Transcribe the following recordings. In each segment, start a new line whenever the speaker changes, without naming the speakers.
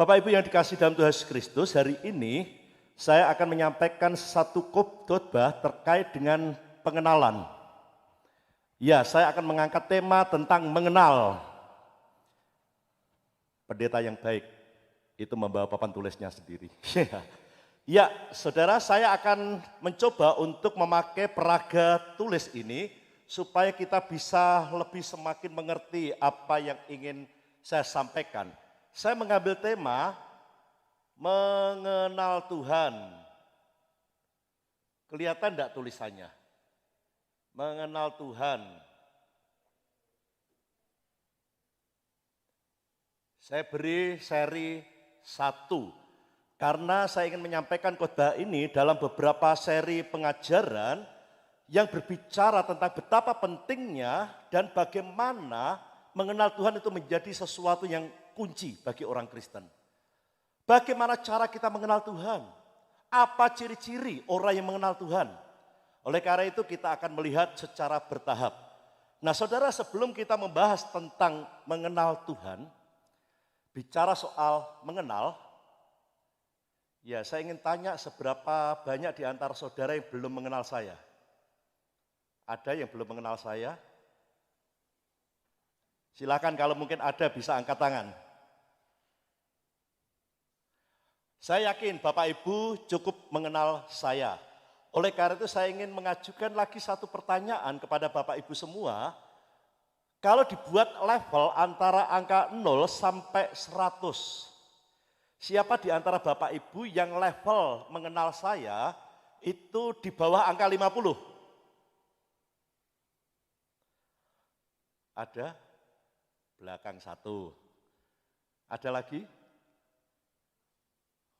Bapak Ibu yang dikasih dalam Tuhan Yesus Kristus, hari ini saya akan menyampaikan satu khotbah terkait dengan pengenalan. Ya, saya akan mengangkat tema tentang mengenal. Pendeta yang baik itu membawa papan tulisnya sendiri. Ya, saudara, saya akan mencoba untuk memakai peraga tulis ini supaya kita bisa lebih semakin mengerti apa yang ingin saya sampaikan. Saya mengambil tema mengenal Tuhan. Kelihatan enggak tulisannya? Mengenal Tuhan. Saya beri seri 1 karena saya ingin menyampaikan khotbah ini dalam beberapa seri pengajaran yang berbicara tentang betapa pentingnya dan bagaimana mengenal Tuhan itu menjadi sesuatu yang kunci bagi orang Kristen. Bagaimana cara kita mengenal Tuhan? Apa ciri-ciri orang yang mengenal Tuhan? Oleh karena itu kita akan melihat secara bertahap. Nah saudara, sebelum kita membahas tentang mengenal Tuhan, bicara soal mengenal, ya saya ingin tanya seberapa banyak di antara saudara yang belum mengenal saya? Ada yang belum mengenal saya? Silakan kalau mungkin ada bisa angkat tangan. Saya yakin Bapak Ibu cukup mengenal saya. Oleh karena itu saya ingin mengajukan lagi satu pertanyaan kepada Bapak Ibu semua. Kalau dibuat level antara angka 0 sampai 100, siapa di antara Bapak Ibu yang level mengenal saya itu di bawah angka 50? Ada? Belakang 1. Ada lagi?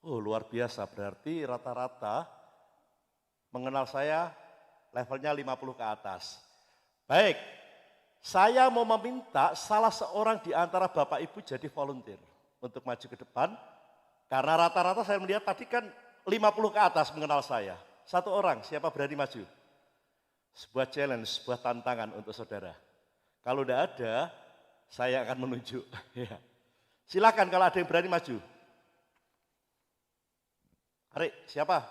Oh luar biasa, berarti rata-rata mengenal saya levelnya 50 ke atas. Baik, saya mau meminta salah seorang di antara Bapak Ibu jadi volunteer untuk maju ke depan. Karena rata-rata saya melihat tadi kan 50 ke atas mengenal saya. Satu orang, siapa berani maju? Sebuah challenge, sebuah tantangan untuk saudara. Kalau tidak ada, saya akan menunjuk. Silakan kalau ada yang berani maju. Arik, siapa?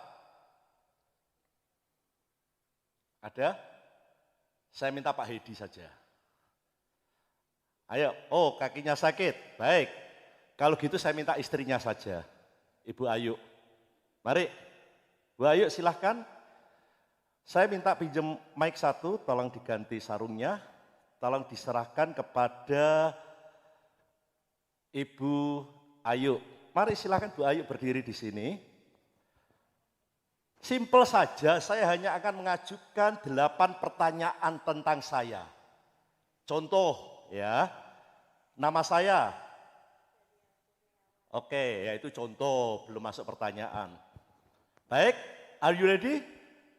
Ada? Saya minta Pak Hedi saja. Ayo, oh kakinya sakit, baik. Kalau gitu saya minta istrinya saja, Ibu Ayu. Mari, Bu Ayu silahkan. Saya minta pinjam mic 1, tolong diganti sarungnya. Tolong diserahkan kepada Ibu Ayu. Mari silahkan Bu Ayu berdiri di sini. Simpel saja, saya hanya akan mengajukan 8 pertanyaan tentang saya. Contoh ya, nama saya. Oke, ya itu contoh, belum masuk pertanyaan. Baik, are you ready?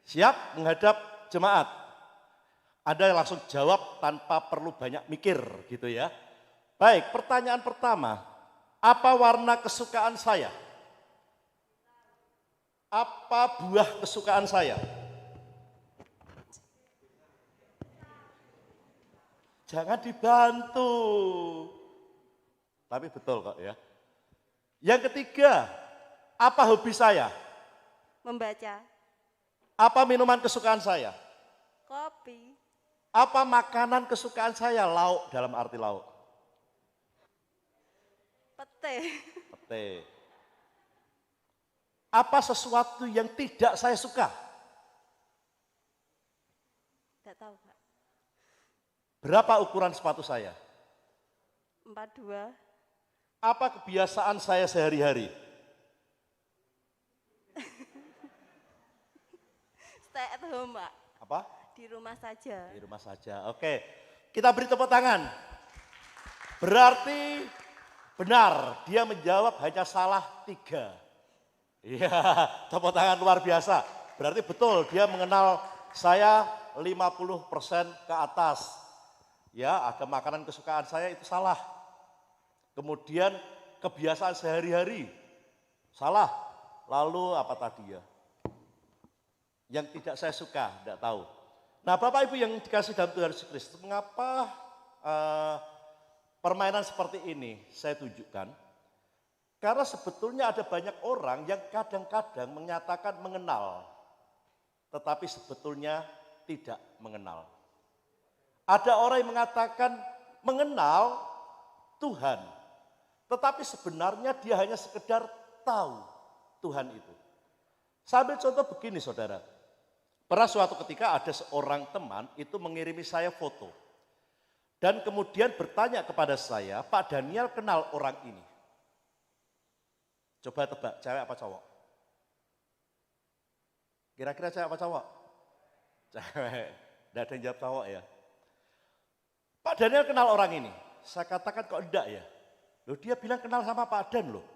Siap menghadap jemaat? Ada yang langsung jawab tanpa perlu banyak mikir gitu ya. Baik, pertanyaan pertama, apa warna kesukaan saya? Apa buah kesukaan saya? Jangan dibantu. Tapi betul kok ya. Yang ketiga, apa hobi saya?
Membaca.
Apa minuman kesukaan saya?
Kopi.
Apa makanan kesukaan saya? Lauk dalam arti lauk.
Pete.
Pete. Apa sesuatu yang tidak saya suka?
Tidak tahu Pak.
Berapa ukuran sepatu saya?
42.
Apa kebiasaan saya sehari-hari?
Stay at home Pak.
Apa?
Di rumah saja.
Di rumah saja, oke. Kita beri tepuk tangan. Berarti benar, dia menjawab hanya salah 3. Iya, tepuk tangan luar biasa. Berarti betul dia mengenal saya 50% ke atas. Ya, ada makanan kesukaan saya itu salah. Kemudian kebiasaan sehari-hari salah. Lalu apa tadi ya? Yang tidak saya suka, tidak tahu. Nah Bapak Ibu yang dikasih dalam Tuhan Yesus Kristus, mengapa permainan seperti ini saya tunjukkan? Karena sebetulnya ada banyak orang yang kadang-kadang menyatakan mengenal, tetapi sebetulnya tidak mengenal. Ada orang yang mengatakan mengenal Tuhan, tetapi sebenarnya dia hanya sekedar tahu Tuhan itu. Saya ambil contoh begini saudara. Pernah suatu ketika ada seorang teman itu mengirimi saya foto. Dan kemudian bertanya kepada saya, Pak Daniel kenal orang ini. Coba tebak, cewek apa cowok? Kira-kira cewek apa cowok? Cewek, tidak ada yang jawab cowok ya. Pak Daniel kenal orang ini. Saya katakan kok enggak ya. Loh dia bilang kenal sama Pak Dan loh.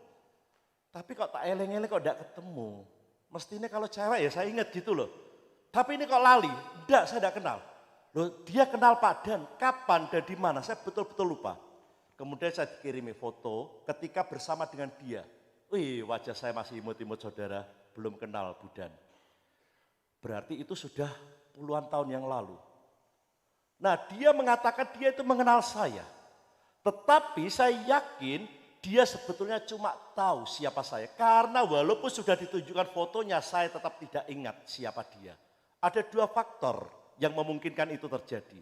Tapi kok tak eleng-eleng kok enggak ketemu. Mestinya kalau cewek ya saya ingat gitu loh. Tapi ini kok lali. Enggak, saya enggak kenal. Loh dia kenal Pak Dan. Kapan dan di mana? Saya betul-betul lupa. Kemudian saya dikirimi foto ketika bersama dengan dia. Wih, wajah saya masih imut-imut saudara. Belum kenal Bu Dan. Berarti itu sudah puluhan tahun yang lalu. Nah dia mengatakan dia itu mengenal saya. Tetapi saya yakin dia sebetulnya cuma tahu siapa saya. Karena walaupun sudah ditunjukkan fotonya saya tetap tidak ingat siapa dia. Ada dua faktor yang memungkinkan itu terjadi.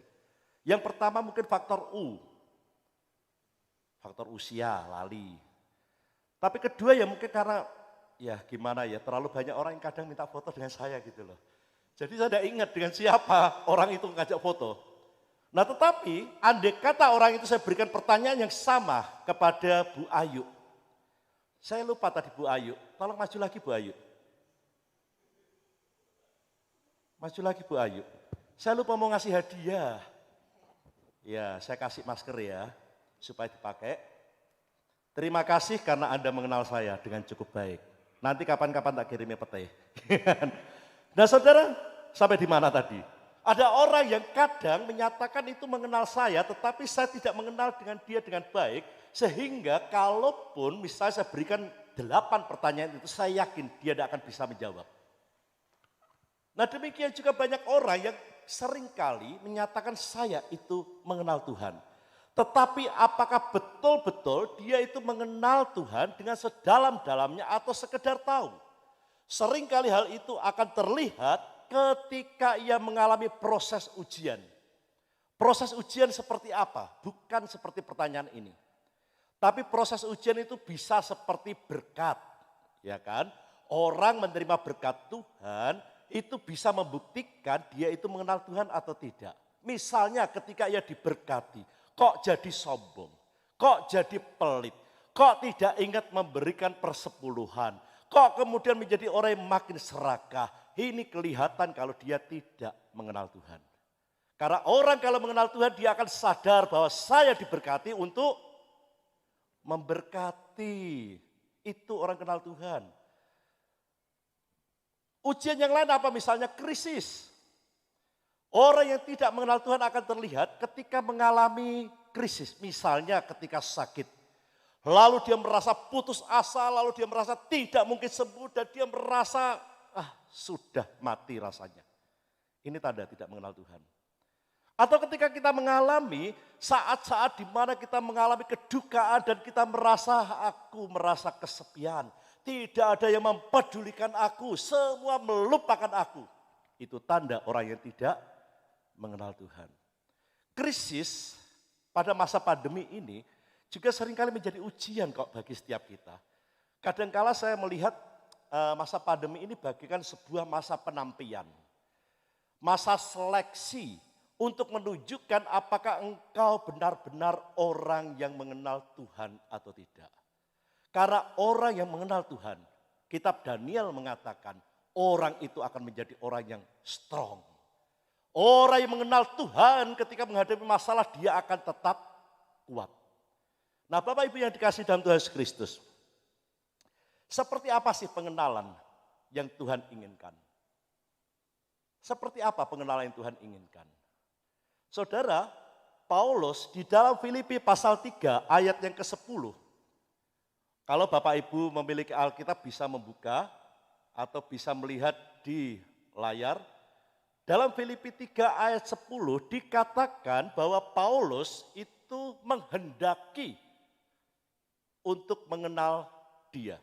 Yang pertama mungkin faktor U. Faktor usia, lali. Tapi kedua ya mungkin karena ya gimana ya terlalu banyak orang yang kadang minta foto dengan saya gitu loh. Jadi saya tidak ingat dengan siapa orang itu ngajak foto. Nah tetapi andai kata orang itu saya berikan pertanyaan yang sama kepada Bu Ayu. Saya lupa tadi Bu Ayu, tolong maju lagi Bu Ayu. Maju lagi Bu Ayu. Saya lupa mau ngasih hadiah. Ya saya kasih masker ya supaya dipakai. Terima kasih karena Anda mengenal saya dengan cukup baik. Nanti kapan-kapan tak kirimnya pete. Nah saudara sampai di mana tadi? Ada orang yang kadang menyatakan itu mengenal saya tetapi saya tidak mengenal dengan dia dengan baik. Sehingga kalaupun misalnya saya berikan 8 pertanyaan itu saya yakin dia tidak akan bisa menjawab. Nah demikian juga banyak orang yang seringkali menyatakan saya itu mengenal Tuhan. Tetapi apakah betul-betul dia itu mengenal Tuhan dengan sedalam-dalamnya atau sekedar tahu? Seringkali hal itu akan terlihat ketika ia mengalami proses ujian. Proses ujian seperti apa? Bukan seperti pertanyaan ini. Tapi proses ujian itu bisa seperti berkat. Ya kan? Orang menerima berkat Tuhan itu bisa membuktikan dia itu mengenal Tuhan atau tidak. Misalnya ketika ia diberkati, kok jadi sombong, kok jadi pelit, kok tidak ingat memberikan persepuluhan, kok kemudian menjadi orang yang makin serakah. Ini kelihatan kalau dia tidak mengenal Tuhan. Karena orang kalau mengenal Tuhan dia akan sadar bahwa saya diberkati untuk memberkati. Itu orang kenal Tuhan. Ujian yang lain apa? Misalnya krisis. Orang yang tidak mengenal Tuhan akan terlihat ketika mengalami krisis. Misalnya ketika sakit. Lalu dia merasa putus asa, lalu dia merasa tidak mungkin sembuh dan dia merasa sudah mati rasanya. Ini tanda tidak mengenal Tuhan. Atau ketika kita mengalami saat-saat di mana kita mengalami kedukaan dan kita merasa kesepian. Tidak ada yang mempedulikan aku, semua melupakan aku. Itu tanda orang yang tidak mengenal Tuhan. Krisis pada masa pandemi ini juga seringkali menjadi ujian kok bagi setiap kita. Kadangkala saya melihat masa pandemi ini bagikan sebuah masa penampian. Masa seleksi untuk menunjukkan apakah engkau benar-benar orang yang mengenal Tuhan atau tidak. Karena orang yang mengenal Tuhan, kitab Daniel mengatakan orang itu akan menjadi orang yang strong. Orang yang mengenal Tuhan ketika menghadapi masalah dia akan tetap kuat. Nah Bapak Ibu yang dikasih dalam Tuhan Yesus Kristus. Seperti apa sih pengenalan yang Tuhan inginkan? Seperti apa pengenalan yang Tuhan inginkan? Saudara, Paulus di dalam Filipi pasal 3 ayat yang ke-10. Kalau Bapak Ibu memiliki Alkitab bisa membuka atau bisa melihat di layar. Dalam Filipi 3 ayat 10 dikatakan bahwa Paulus itu menghendaki untuk mengenal Dia.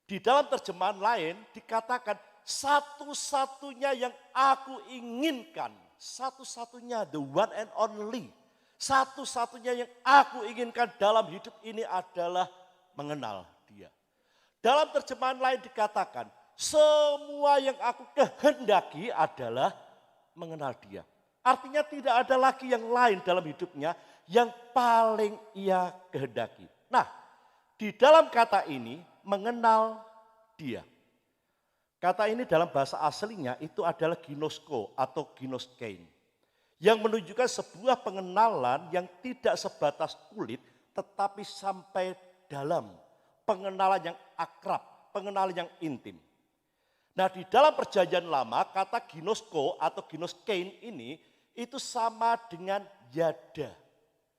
Di dalam terjemahan lain dikatakan satu-satunya yang aku inginkan, satu-satunya, the one and only, satu-satunya yang aku inginkan dalam hidup ini adalah mengenal Dia. Dalam terjemahan lain dikatakan semua yang aku kehendaki adalah mengenal Dia. Artinya tidak ada lagi yang lain dalam hidupnya yang paling ia kehendaki. Nah, di dalam kata ini mengenal Dia. Kata ini dalam bahasa aslinya itu adalah ginosko atau ginoskein. Yang menunjukkan sebuah pengenalan yang tidak sebatas kulit tetapi sampai dalam. Pengenalan yang akrab, pengenalan yang intim. Nah, di dalam perjanjian lama kata ginosko atau ginoskein ini itu sama dengan yada.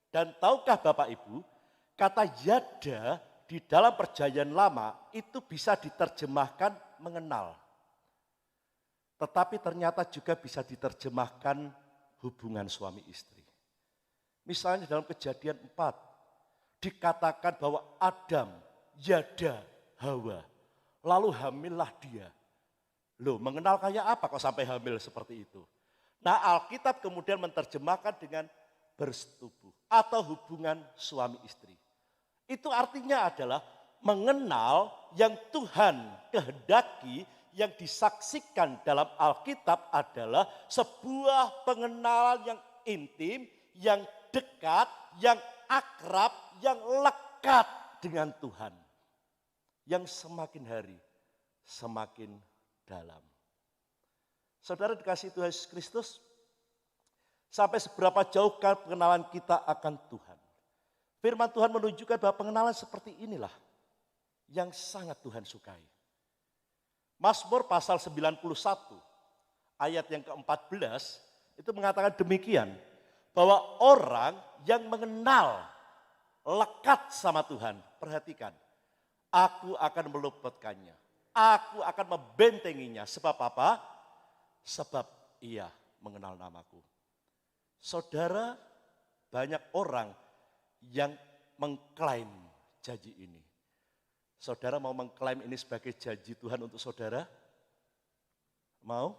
Dan tahukah Bapak Ibu, kata yada di dalam perjanjian lama itu bisa diterjemahkan mengenal. Tetapi ternyata juga bisa diterjemahkan hubungan suami istri. Misalnya dalam Kejadian 4 dikatakan bahwa Adam yada Hawa, lalu hamillah dia. Loh, mengenal kayak apa kok sampai hamil seperti itu? Nah, Alkitab kemudian menerjemahkan dengan bersetubuh atau hubungan suami istri. Itu artinya adalah mengenal yang Tuhan kehendaki, yang disaksikan dalam Alkitab adalah sebuah pengenalan yang intim, yang dekat, yang akrab, yang lekat dengan Tuhan. Yang semakin hari semakin dalam. Saudara dikasihi Tuhan Yesus Kristus, sampai seberapa jauh pengenalan kita akan Tuhan. Firman Tuhan menunjukkan bahwa pengenalan seperti inilah yang sangat Tuhan sukai. Mazmur pasal 91 ayat yang ke-14 itu mengatakan demikian. Bahwa orang yang mengenal lekat sama Tuhan, perhatikan. Aku akan meluputkannya. Aku akan membentenginya. Sebab apa? Sebab ia mengenal namaku. Saudara, banyak orang yang mengklaim janji ini. Saudara mau mengklaim ini sebagai janji Tuhan untuk saudara? Mau?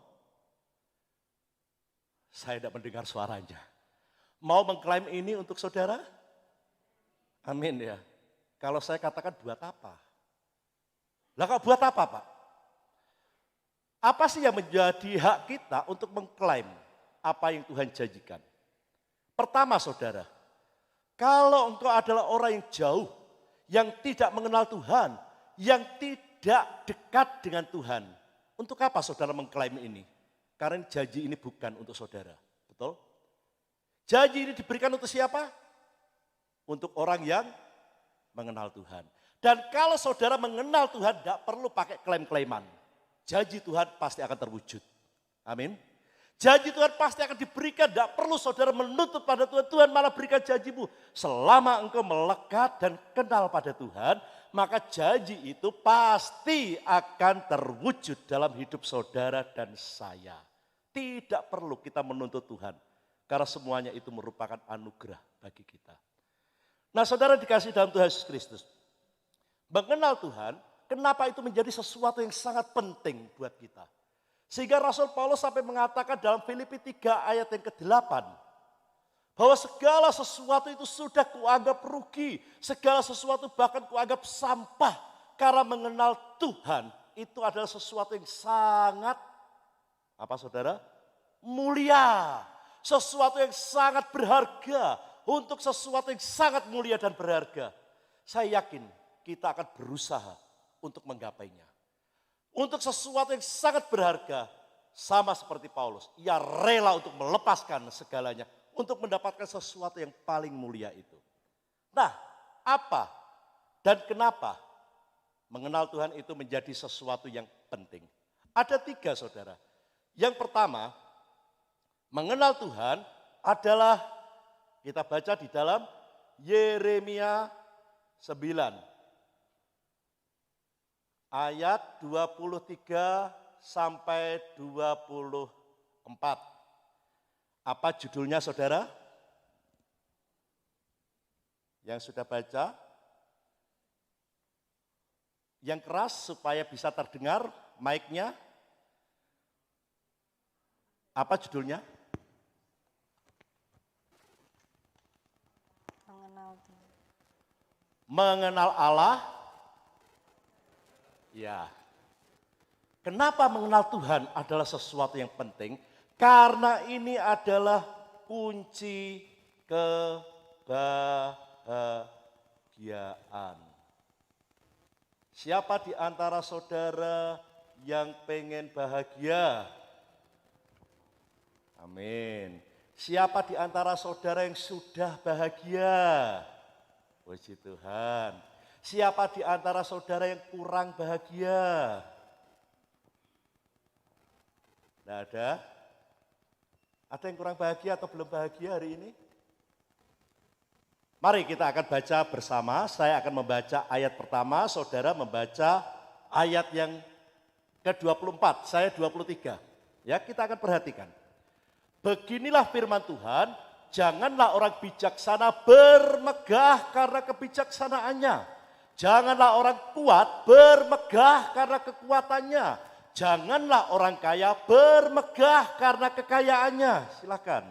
Saya tidak mendengar suaranya. Mau mengklaim ini untuk saudara? Amin ya. Kalau saya katakan buat apa? Lah kok buat apa Pak? Apa sih yang menjadi hak kita untuk mengklaim apa yang Tuhan janjikan? Pertama saudara, kalau engkau adalah orang yang jauh, yang tidak mengenal Tuhan, yang tidak dekat dengan Tuhan, untuk apa saudara mengklaim ini? Karena janji ini bukan untuk saudara, betul? Janji ini diberikan untuk siapa? Untuk orang yang mengenal Tuhan. Dan kalau saudara mengenal Tuhan, tidak perlu pakai klaim-klaiman. Janji Tuhan pasti akan terwujud. Amin. Janji Tuhan pasti akan diberikan, tidak perlu saudara menuntut pada Tuhan, Tuhan malah berikan janjimu. Selama engkau melekat dan kenal pada Tuhan, maka janji itu pasti akan terwujud dalam hidup saudara dan saya. Tidak perlu kita menuntut Tuhan, karena semuanya itu merupakan anugerah bagi kita. Nah saudara dikasih dalam Tuhan Yesus Kristus, mengenal Tuhan, kenapa itu menjadi sesuatu yang sangat penting buat kita. Sehingga Rasul Paulus sampai mengatakan dalam Filipi 3 ayat yang ke-8. Bahwa segala sesuatu itu sudah kuanggap rugi. Segala sesuatu bahkan kuanggap sampah. Karena mengenal Tuhan itu adalah sesuatu yang sangat, apa saudara? Mulia. Sesuatu yang sangat berharga. Untuk sesuatu yang sangat mulia dan berharga. Saya yakin kita akan berusaha untuk menggapainya. Untuk sesuatu yang sangat berharga, sama seperti Paulus. Ia rela untuk melepaskan segalanya untuk mendapatkan sesuatu yang paling mulia itu. Nah, apa dan kenapa mengenal Tuhan itu menjadi sesuatu yang penting? Ada 3 saudara. Yang pertama, mengenal Tuhan adalah, kita baca di dalam Yeremia 9. Ayat 23 sampai 24. Apa judulnya saudara? Yang sudah baca? Yang keras supaya bisa terdengar mic-nya. Apa judulnya? Mengenal Allah. Ya. Kenapa mengenal Tuhan adalah sesuatu yang penting? Karena ini adalah kunci kebahagiaan. Siapa di antara saudara yang pengen bahagia? Amin. Siapa di antara saudara yang sudah bahagia? Puji Tuhan. Siapa di antara saudara yang kurang bahagia? Tidak ada? Ada yang kurang bahagia atau belum bahagia hari ini? Mari kita akan baca bersama. Saya akan membaca ayat pertama, saudara membaca ayat yang ke-24, saya 23. Ya, kita akan perhatikan. Beginilah firman Tuhan, janganlah orang bijaksana bermegah karena kebijaksanaannya. Janganlah orang kuat bermegah karena kekuatannya. Janganlah orang kaya bermegah karena kekayaannya. Silakan.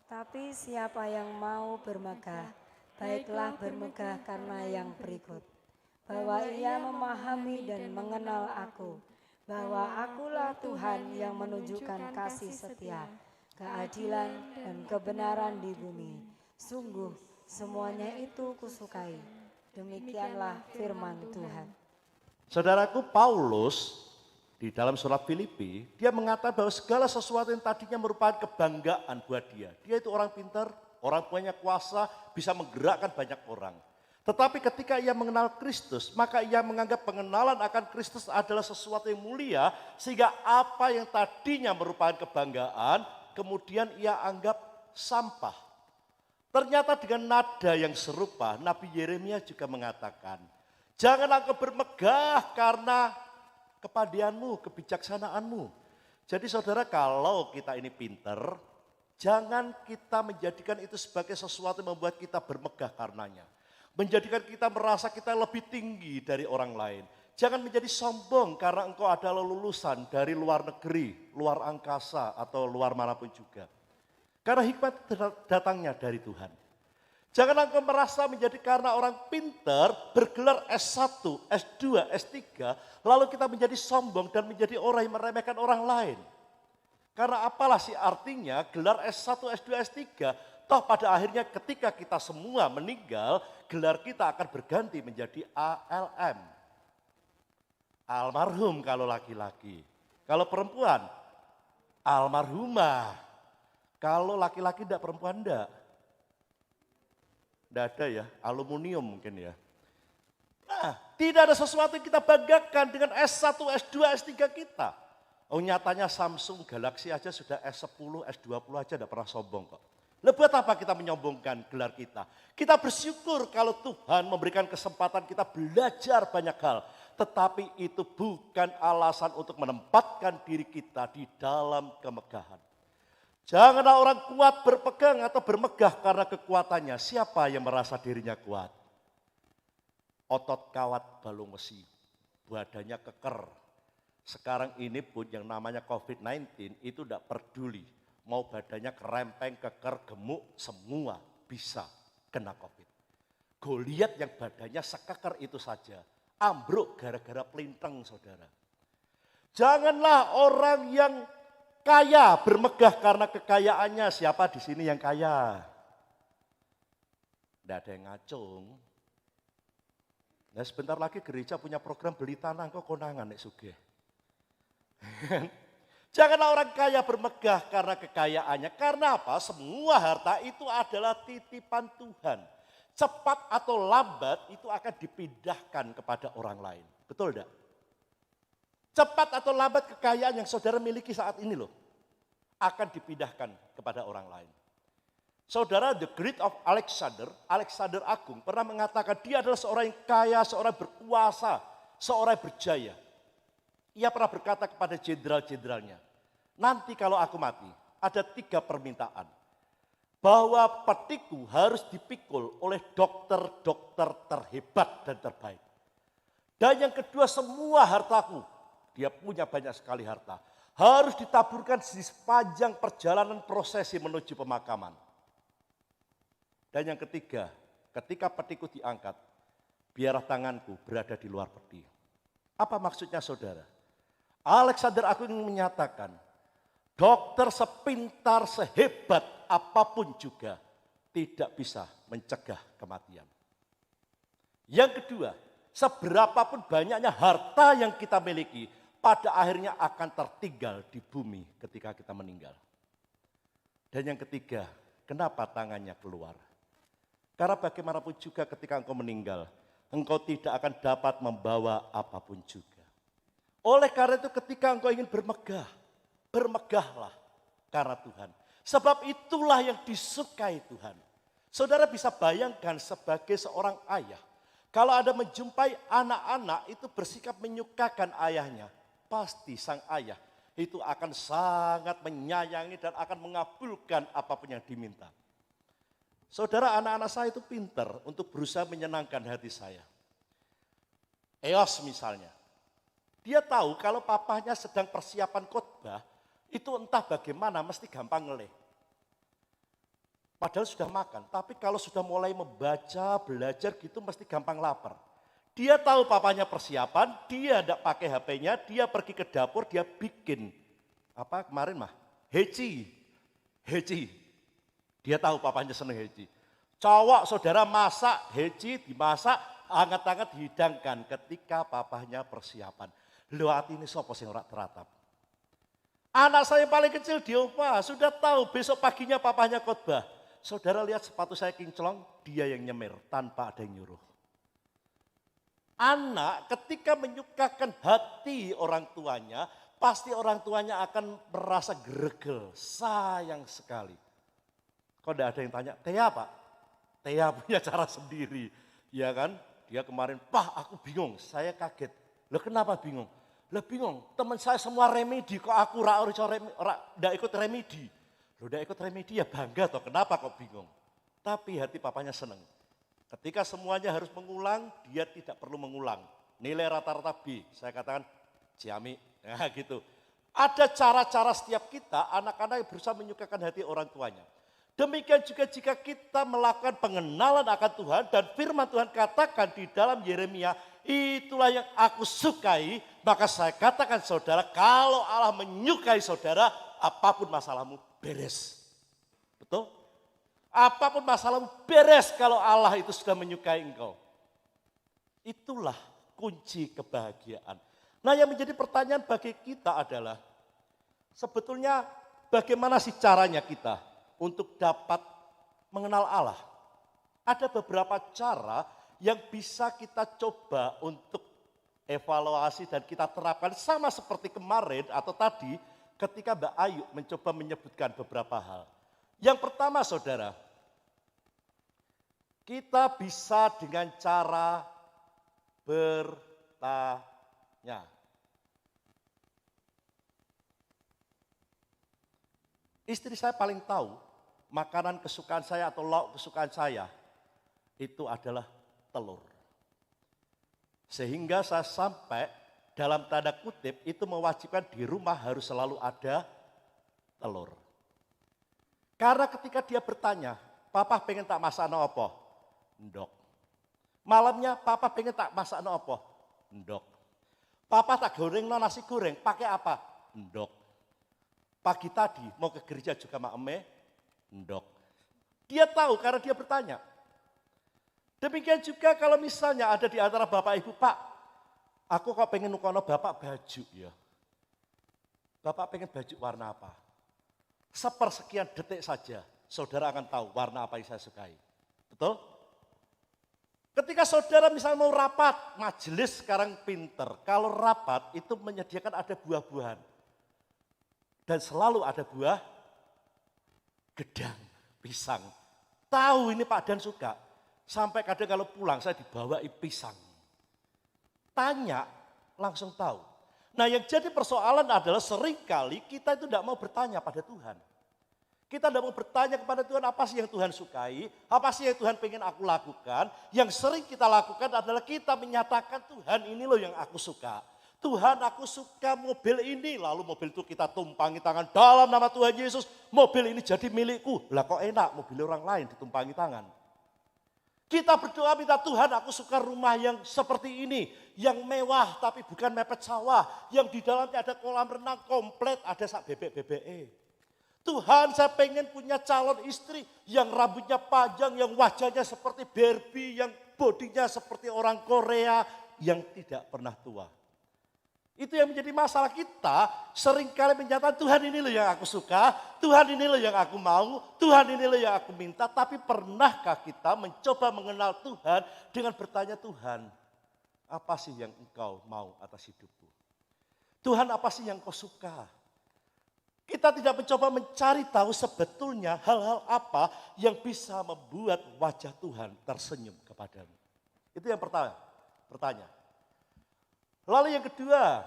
Tapi siapa yang mau bermegah, baiklah bermegah karena yang berikut. Bahwa ia memahami dan mengenal aku, bahwa akulah Tuhan yang menunjukkan kasih setia, keadilan dan kebenaran di bumi. Sungguh semuanya itu kusukai. Demikianlah firman Tuhan.
Saudaraku, Paulus di dalam surat Filipi, dia mengatakan bahwa segala sesuatu yang tadinya merupakan kebanggaan buat dia. Dia itu orang pintar, orang punya kuasa, bisa menggerakkan banyak orang. Tetapi ketika ia mengenal Kristus, maka ia menganggap pengenalan akan Kristus adalah sesuatu yang mulia, sehingga apa yang tadinya merupakan kebanggaan, kemudian ia anggap sampah. Ternyata dengan nada yang serupa, Nabi Yeremia juga mengatakan, janganlah engkau bermegah karena kepadianmu, kebijaksanaanmu. Jadi saudara, kalau kita ini pinter, jangan kita menjadikan itu sebagai sesuatu yang membuat kita bermegah karenanya. Menjadikan kita merasa kita lebih tinggi dari orang lain. Jangan menjadi sombong karena engkau adalah lulusan dari luar negeri, luar angkasa atau luar manapun juga. Karena hikmat datangnya dari Tuhan. Jangan engkau merasa menjadi karena orang pintar bergelar S1, S2, S3, lalu kita menjadi sombong dan menjadi orang yang meremehkan orang lain. Karena apalah sih artinya gelar S1, S2, S3, toh pada akhirnya ketika kita semua meninggal, gelar kita akan berganti menjadi ALM. Almarhum kalau laki-laki. Kalau perempuan, almarhumah. Kalau laki-laki enggak, perempuan enggak. Tidak ada ya, aluminium mungkin ya. Nah, tidak ada sesuatu yang kita banggakan dengan S1, S2, S3 kita. Oh nyatanya Samsung Galaxy aja sudah S10, S20 aja tidak pernah sombong kok. Lalu buat apa kita menyombongkan gelar kita? Kita bersyukur kalau Tuhan memberikan kesempatan kita belajar banyak hal. Tetapi itu bukan alasan untuk menempatkan diri kita di dalam kemegahan. Janganlah orang kuat berpegang atau bermegah karena kekuatannya. Siapa yang merasa dirinya kuat? Otot kawat balung besi, badannya keker. Sekarang ini pun yang namanya COVID-19 itu tidak peduli. Mau badannya kerempeng, keker, gemuk, semua bisa kena COVID. Goliat yang badannya sekeker itu saja, ambruk gara-gara pelintang saudara. Janganlah orang yang kaya bermegah karena kekayaannya. Siapa di sini yang kaya? Tidak ada yang ngacung. Nah sebentar lagi gereja punya program beli tanah kok konangan nek sugih. Janganlah orang kaya bermegah karena kekayaannya. Karena apa? Semua harta itu adalah titipan Tuhan. Cepat atau lambat itu akan dipindahkan kepada orang lain. Betul tidak? Cepat atau lambat kekayaan yang saudara miliki saat ini loh, akan dipindahkan kepada orang lain. Saudara, the great of Alexander Agung pernah mengatakan dia adalah seorang yang kaya, seorang berkuasa, seorang yang berjaya. Ia pernah berkata kepada jenderal-jenderalnya, nanti kalau aku mati ada 3 permintaan. Bahwa petiku harus dipikul oleh dokter-dokter terhebat dan terbaik. Dan yang kedua, semua hartaku, dia punya banyak sekali harta, harus ditaburkan di sepanjang perjalanan prosesi menuju pemakaman. Dan yang ketiga, ketika petiku diangkat, biarlah tanganku berada di luar peti. Apa maksudnya saudara? Alexander Agung menyatakan, dokter sepintar, sehebat apapun juga tidak bisa mencegah kematian. Yang kedua, seberapapun banyaknya harta yang kita miliki, pada akhirnya akan tertinggal di bumi ketika kita meninggal. Dan yang ketiga, kenapa tangannya keluar? Karena bagaimanapun juga ketika engkau meninggal, engkau tidak akan dapat membawa apapun juga. Oleh karena itu ketika engkau ingin bermegah, bermegahlah karena Tuhan. Sebab itulah yang disukai Tuhan. Saudara bisa bayangkan sebagai seorang ayah, kalau ada menjumpai anak-anak itu bersikap menyukakan ayahnya, pasti sang ayah itu akan sangat menyayangi dan akan mengabulkan apapun yang diminta. Saudara, anak-anak saya itu pintar untuk berusaha menyenangkan hati saya. Eos misalnya, dia tahu kalau papahnya sedang persiapan khotbah, itu entah bagaimana mesti gampang ngelih. Padahal sudah makan, tapi kalau sudah mulai membaca, belajar gitu mesti gampang lapar. Dia tahu papanya persiapan, dia tidak pakai HP-nya, dia pergi ke dapur, dia bikin. Apa kemarin mah? Heci. Dia tahu papanya seneng heci. Cowok saudara masak, heci dimasak, anget-anget dihidangkan ketika papanya persiapan. Lho hati ini sopo sing ora teratap. Anak saya paling kecil di Opa, sudah tahu besok paginya papanya khotbah. Saudara lihat sepatu saya kinclong, dia yang nyemir tanpa ada yang nyuruh. Anak ketika menyukakan hati orang tuanya, pasti orang tuanya akan merasa gregel, sayang sekali. Kok tidak ada yang tanya, Tea Pak? Tea punya cara sendiri, ya kan? Dia kemarin, Pak aku bingung, saya kaget. Loh kenapa bingung? Lah bingung, teman saya semua remedi, kok aku tidak ikut remedi. Loh tidak ikut remedi ya bangga toh, kenapa kok bingung? Tapi hati papanya senang. Ketika semuanya harus mengulang, dia tidak perlu mengulang. Nilai rata-rata B, saya katakan ciami, nah gitu. Ada cara-cara setiap kita, anak-anak yang berusaha menyukakan hati orang tuanya. Demikian juga jika kita melakukan pengenalan akan Tuhan dan firman Tuhan katakan di dalam Yeremia, itulah yang aku sukai, maka saya katakan saudara, kalau Allah menyukai saudara, apapun masalahmu beres. Betul? Apapun masalahmu beres kalau Allah itu sudah menyukai engkau. Itulah kunci kebahagiaan. Nah yang menjadi pertanyaan bagi kita adalah, sebetulnya bagaimana sih caranya kita untuk dapat mengenal Allah? Ada beberapa cara yang bisa kita coba untuk evaluasi dan kita terapkan sama seperti kemarin atau tadi ketika Mbak Ayu mencoba menyebutkan beberapa hal. Yang pertama saudara, kita bisa dengan cara bertanya. Istri saya paling tahu makanan kesukaan saya atau lauk kesukaan saya itu adalah telur. Sehingga saya sampai dalam tanda kutip itu mewajibkan di rumah harus selalu ada telur. Karena ketika dia bertanya, Papa pengen tak masak apa? Ndok. Malamnya Papa pengen tak masak apa? Ndok. Papa tak goreng nasi goreng, pakai apa? Ndok. Pagi tadi mau ke gereja juga mak eme? Ndok. Dia tahu karena dia bertanya. Demikian juga kalau misalnya ada di antara bapak ibu, Pak, aku kok pengen nukono bapak baju ya. Bapak pengen baju warna apa? Sepersekian detik saja, saudara akan tahu warna apa yang saya sukai. Betul? Ketika saudara misalnya mau rapat, majelis sekarang pinter. Kalau rapat itu menyediakan ada buah-buahan. Dan selalu ada buah gedang, pisang. Tahu ini Pak Dan suka. Sampai kadang kalau pulang saya dibawain pisang. Tanya, langsung tahu. Nah yang jadi persoalan adalah seringkali kita itu tidak mau bertanya pada Tuhan. Kita tidak mau bertanya kepada Tuhan apa sih yang Tuhan sukai, apa sih yang Tuhan pengen aku lakukan. Yang sering kita lakukan adalah kita menyatakan Tuhan ini loh yang aku suka. Tuhan aku suka mobil ini, lalu mobil itu kita tumpangi tangan dalam nama Tuhan Yesus. Mobil ini jadi milikku, lah kok enak mobil orang lain ditumpangi tangan. Kita berdoa minta Tuhan aku suka rumah yang seperti ini. Yang mewah tapi bukan mepet sawah. Yang di dalamnya ada kolam renang komplit, ada sak bebek-bebek. Tuhan saya pengen punya calon istri yang rambutnya panjang, yang wajahnya seperti Barbie, yang bodinya seperti orang Korea, yang tidak pernah tua. Itu yang menjadi masalah kita, seringkali menyatakan Tuhan ini loh yang aku suka, Tuhan ini loh yang aku mau, Tuhan ini loh yang aku minta. Tapi pernahkah kita mencoba mengenal Tuhan dengan bertanya Tuhan, apa sih yang engkau mau atas hidupku? Tuhan apa sih yang kau suka? Kita tidak mencoba mencari tahu sebetulnya hal-hal apa yang bisa membuat wajah Tuhan tersenyum kepadamu. Itu yang pertama, bertanya. Lalu yang kedua,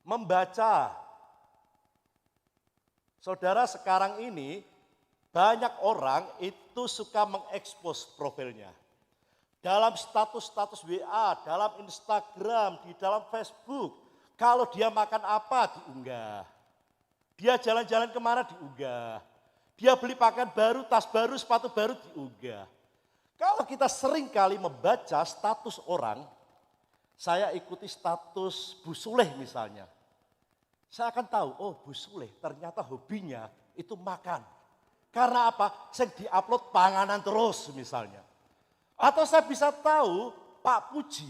membaca. Saudara sekarang ini banyak orang itu suka mengekspos profilnya. Dalam status-status WA, dalam Instagram, di dalam Facebook. Kalau dia makan apa diunggah. Dia jalan-jalan kemana diunggah. Dia beli pakaian baru, tas baru, sepatu baru diunggah. Kalau kita sering kali membaca status orang, saya ikuti status Bu Suleh misalnya. Saya akan tahu, oh Bu Suleh ternyata hobinya itu makan. Karena apa? Saya diupload panganan terus misalnya. Atau saya bisa tahu Pak Puji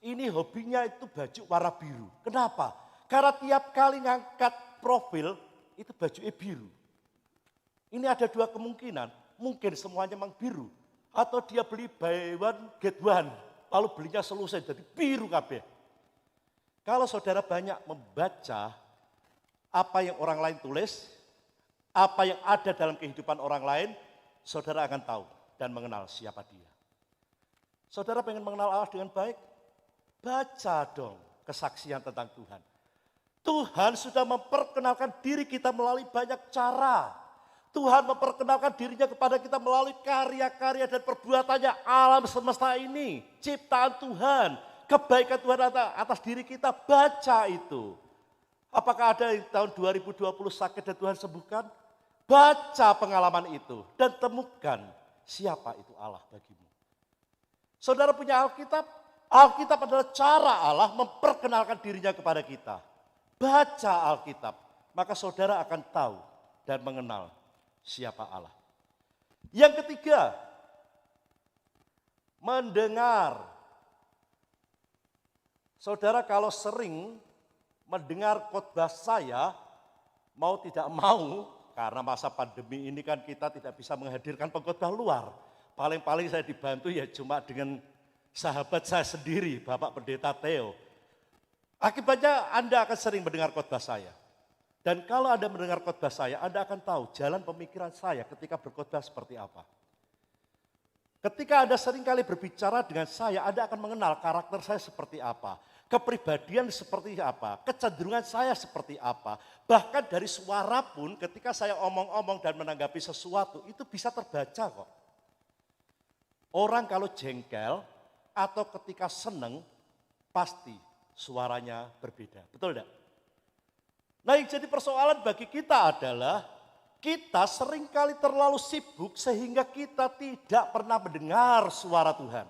ini hobinya itu baju warna biru. Kenapa? Karena tiap kali ngangkat profil itu bajunya biru. Ini ada dua kemungkinan. Mungkin semuanya memang biru. Atau dia beli buy one get one. Lalu belinya selesai jadi biru kabeh. Kalau saudara banyak membaca apa yang orang lain tulis, apa yang ada dalam kehidupan orang lain, saudara akan tahu dan mengenal siapa dia. Saudara pengen mengenal Allah dengan baik? Baca dong kesaksian tentang Tuhan. Tuhan sudah memperkenalkan diri kita melalui banyak cara. Tuhan memperkenalkan dirinya kepada kita melalui karya-karya dan perbuatannya alam semesta ini. Ciptaan Tuhan, kebaikan Tuhan atas diri kita, baca itu. Apakah ada yang tahun 2020 sakit dan Tuhan sembuhkan? Baca pengalaman itu dan temukan siapa itu Allah bagimu. Saudara punya Alkitab? Alkitab adalah cara Allah memperkenalkan dirinya kepada kita. Baca Alkitab, maka saudara akan tahu dan mengenal siapa Allah. Yang ketiga, mendengar. Saudara kalau sering mendengar khotbah saya, mau tidak mau, karena masa pandemi ini kan kita tidak bisa menghadirkan pengkhotbah luar. Paling-paling saya dibantu ya cuma dengan sahabat saya sendiri, Bapak Pendeta Theo. Akibatnya Anda akan sering mendengar khotbah saya. Dan kalau Anda mendengar khotbah saya, Anda akan tahu jalan pemikiran saya ketika berkhotbah seperti apa. Ketika Anda seringkali berbicara dengan saya, Anda akan mengenal karakter saya seperti apa. Kepribadian seperti apa, kecenderungan saya seperti apa. Bahkan dari suara pun ketika saya omong-omong dan menanggapi sesuatu, itu bisa terbaca kok. Orang kalau jengkel atau ketika seneng, pasti suaranya berbeda. Betul tidak? Nah yang jadi persoalan bagi kita adalah kita seringkali terlalu sibuk sehingga kita tidak pernah mendengar suara Tuhan.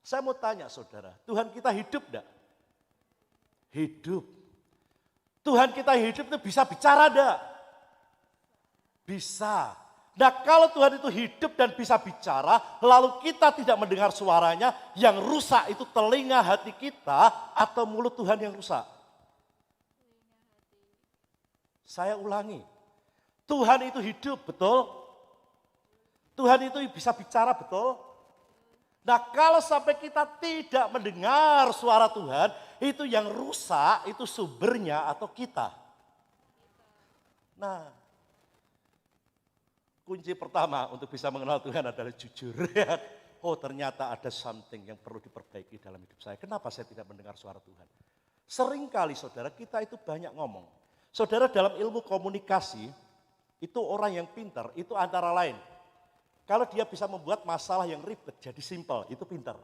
Saya mau tanya saudara, Tuhan kita hidup tidak? Hidup. Tuhan kita hidup itu bisa bicara tidak? Bisa. Nah kalau Tuhan itu hidup dan bisa bicara, lalu kita tidak mendengar suaranya, yang rusak itu telinga hati kita atau mulut Tuhan yang rusak? Saya ulangi, Tuhan itu hidup, betul? Tuhan itu bisa bicara, betul? Nah kalau sampai kita tidak mendengar suara Tuhan, itu yang rusak, itu sumbernya atau kita. Nah, kunci pertama untuk bisa mengenal Tuhan adalah jujur. Oh ternyata ada something yang perlu diperbaiki dalam hidup saya. Kenapa saya tidak mendengar suara Tuhan? Seringkali saudara kita itu banyak ngomong. Saudara, dalam ilmu komunikasi, itu orang yang pintar, itu antara lain. Kalau dia bisa membuat masalah yang ribet jadi simpel, itu pintar.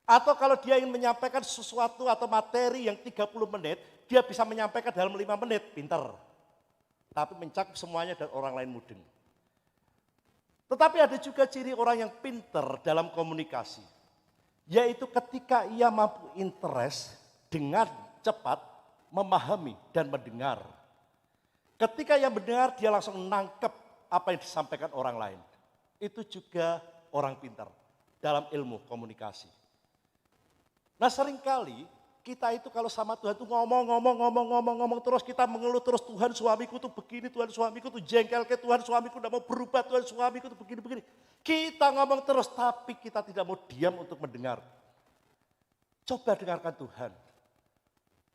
Atau kalau dia ingin menyampaikan sesuatu atau materi yang 30 menit, dia bisa menyampaikan dalam 5 menit, pintar. Tapi mencakup semuanya dan orang lain mudeng. Tetapi ada juga ciri orang yang pintar dalam komunikasi. Yaitu ketika ia mampu interest dengan cepat, memahami dan mendengar. Ketika ia mendengar, dia langsung nangkep apa yang disampaikan orang lain. Itu juga orang pintar dalam ilmu komunikasi. Nah, seringkali kita itu kalau sama Tuhan itu ngomong terus, kita mengeluh terus, Tuhan suamiku tuh begini, Tuhan suamiku tuh jengkel, ke Tuhan suamiku tidak mau berubah, Tuhan suamiku tuh begini. Kita ngomong terus tapi kita tidak mau diam untuk mendengar. Coba dengarkan Tuhan.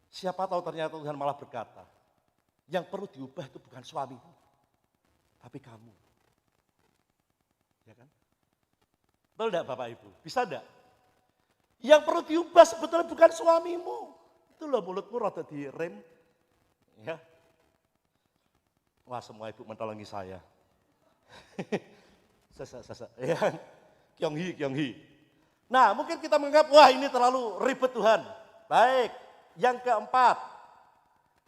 Siapa tahu ternyata Tuhan malah berkata, yang perlu diubah itu bukan suamimu, tapi kamu. Ya kan? Betul enggak Bapak Ibu? Bisa enggak? Yang perlu diubah sebetulnya bukan suamimu. Itu loh mulutmu rada direm. Ya. Wah, semua ibu mentolongi saya. Sesa. Ya. Kyonghi. Nah, mungkin kita menganggap, wah ini terlalu ribet Tuhan. Baik. Yang keempat,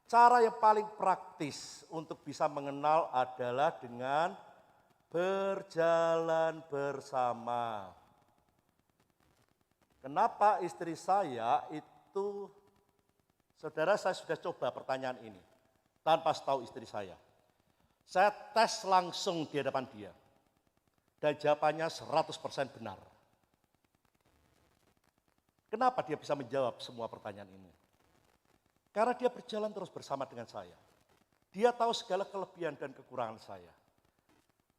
cara yang paling praktis untuk bisa mengenal adalah dengan berjalan bersama. Kenapa istri saya itu, saudara, saya sudah coba pertanyaan ini tanpa tahu istri saya. Saya tes langsung di hadapan dia dan jawabannya 100% benar. Kenapa dia bisa menjawab semua pertanyaan ini? Karena dia berjalan terus bersama dengan saya. Dia tahu segala kelebihan dan kekurangan saya.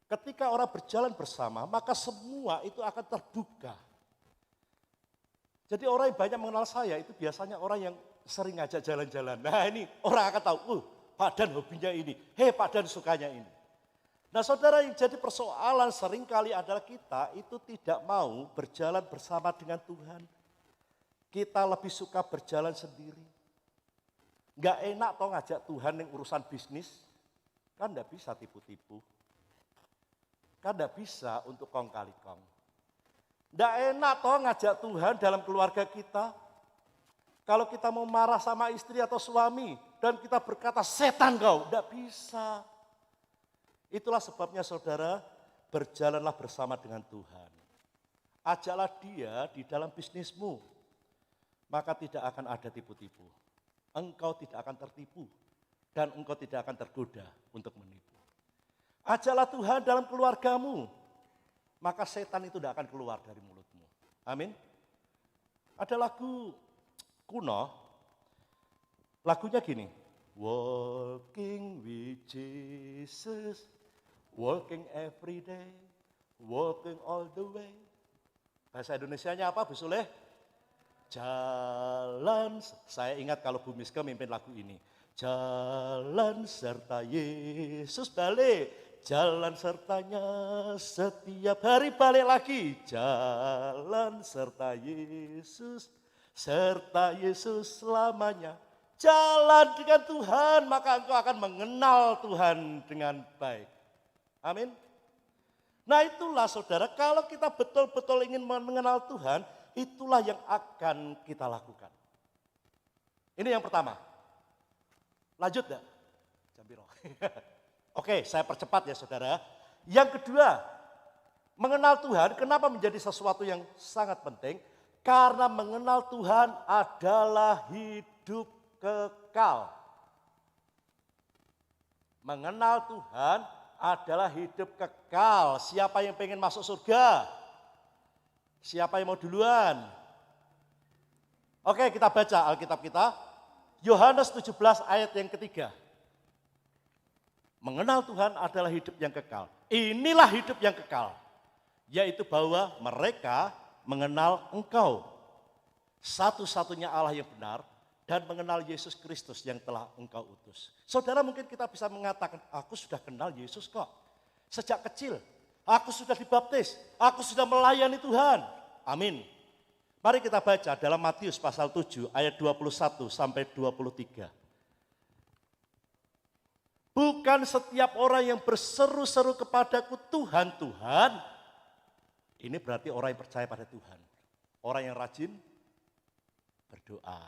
Ketika orang berjalan bersama, maka semua itu akan terbuka. Jadi orang yang banyak mengenal saya itu biasanya orang yang sering ngajak jalan-jalan. Nah ini orang akan tahu, Pak Dan hobinya ini, Pak Dan sukanya ini. Nah saudara, yang jadi persoalan seringkali adalah kita itu tidak mau berjalan bersama dengan Tuhan. Kita lebih suka berjalan sendiri. Gak enak toh ngajak Tuhan yang urusan bisnis, kan gak bisa tipu-tipu. Kan gak bisa untuk kong kali kong. Gak enak toh ngajak Tuhan dalam keluarga kita. Kalau kita mau marah sama istri atau suami dan kita berkata setan kau, gak bisa. Itulah sebabnya saudara, berjalanlah bersama dengan Tuhan. Ajaklah dia di dalam bisnismu, maka tidak akan ada tipu-tipu. Engkau tidak akan tertipu dan engkau tidak akan tergoda untuk menipu. Ajaklah Tuhan dalam keluargamu, maka setan itu tidak akan keluar dari mulutmu. Amin. Ada lagu kuno, lagunya gini. Walking with Jesus, walking every day, walking all the way. Bahasa Indonesianya apa Bu Suleh? Jalan, saya ingat kalau Bu Miska mimpin lagu ini. Jalan serta Yesus, balik. Jalan sertanya setiap hari, balik lagi. Jalan serta Yesus selamanya. Jalan dengan Tuhan, maka engkau akan mengenal Tuhan dengan baik. Amin. Nah itulah saudara, kalau kita betul-betul ingin mengenal Tuhan, itulah yang akan kita lakukan. Ini yang pertama. Lanjut enggak? Jambiro. Oke, saya percepat ya saudara. Yang kedua, mengenal Tuhan kenapa menjadi sesuatu yang sangat penting? Karena mengenal Tuhan adalah hidup kekal. Mengenal Tuhan adalah hidup kekal. Siapa yang pengen masuk surga? Siapa yang mau duluan? Oke, kita baca Alkitab kita. Yohanes 17 ayat yang ketiga. Mengenal Tuhan adalah hidup yang kekal. Inilah hidup yang kekal. Yaitu bahwa mereka mengenal Engkau, satu-satunya Allah yang benar, dan mengenal Yesus Kristus yang telah Engkau utus. Saudara, mungkin kita bisa mengatakan, aku sudah kenal Yesus kok. Sejak kecil, aku sudah dibaptis, aku sudah melayani Tuhan. Amin. Mari kita baca dalam Matius pasal 7 ayat 21 sampai 23. Bukan setiap orang yang berseru-seru kepadaku, Tuhan, Tuhan. Ini berarti orang yang percaya pada Tuhan. Orang yang rajin berdoa.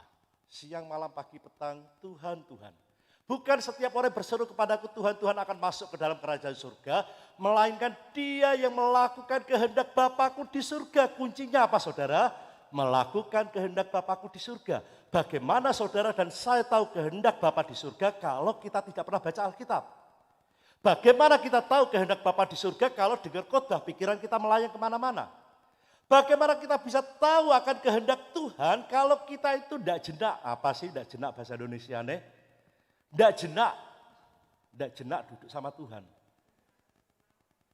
Siang, malam, pagi, petang, Tuhan, Tuhan. Bukan setiap orang yang berseru kepadaku, Tuhan, Tuhan akan masuk ke dalam kerajaan surga. Melainkan dia yang melakukan kehendak Bapakku di surga. Kuncinya apa saudara? Melakukan kehendak Bapakku di surga. Bagaimana saudara dan saya tahu kehendak Bapa di surga kalau kita tidak pernah baca Alkitab? Bagaimana kita tahu kehendak Bapa di surga kalau dengar khotbah pikiran kita melayang kemana-mana? Bagaimana kita bisa tahu akan kehendak Tuhan kalau kita itu tidak jenak? Apa sih tidak jenak bahasa Indonesia nih? Tidak jenak duduk sama Tuhan.